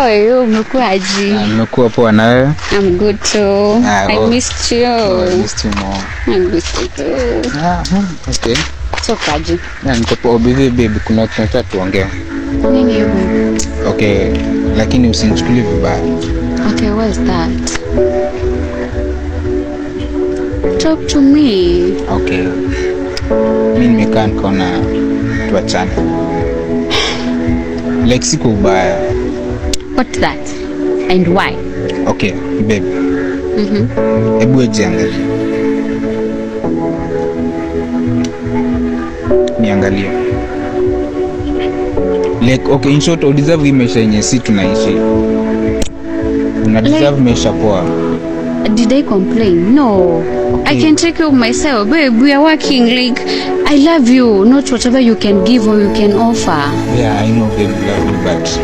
How are you? Umekuaje? Nimekuwa poa na wewe? I'm good too. I missed you. I missed you more. I missed you too. Okay. So kaji. Niko poa busy baby, kuna kitu nataka tuongee. Nini hiyo? Okay, lakini usinichukulie vibaya. Okay, what's that? Talk to me. Okay. Mimi nimekaa nikaona tuachane. Like siku ubaya. What's that? And why? Okay, babe. Hebu jiangalie. Niangalie. Like, okay, in short, you deserve hii maisha yenye si tunaishi. Una deserve maisha poa. Did I complain? No. Okay. I can take care of myself. Babe, we are working. Like, I love you. Not whatever you can give or you can offer. Yeah, I know, babe, love you, but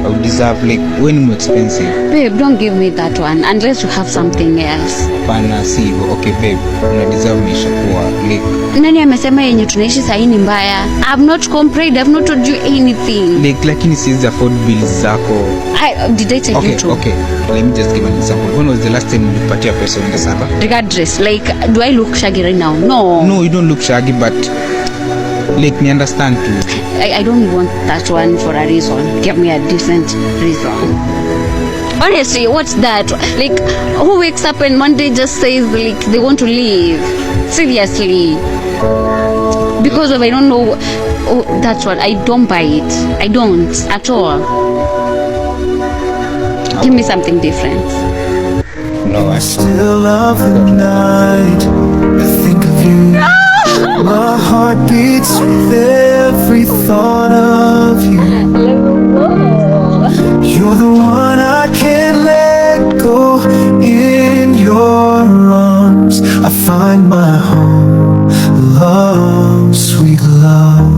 I would deserve, like, when more expensive. Babe, don't give me that one unless you have something else. Pana si, okay, babe, una deserve maisha poa. Like, nani amesema yenye tunaishi sahi ni mbaya? I've not complained. I've not told you anything. Like, lakini siwezi afford bills zako. Did I tell you to? Okay, let me just give an example. When was the last time you ulipatia pesa uende sapa? Regardless, like, do I look shaggy right now? No. No, you don't look shaggy, but like, me understand too. I don't want that one for a reason. Give me a decent reason. Honestly, what's that? Like, who wakes up and one day just says, like, they want to leave? Seriously. Because of, I don't know, that's what, I don't buy it. I don't, at all. Give me something different. No, I still of the night. I think of you. My heart beats with every thought of you. You're the one I can't let go. In your arms I find my home. Love, sweet love.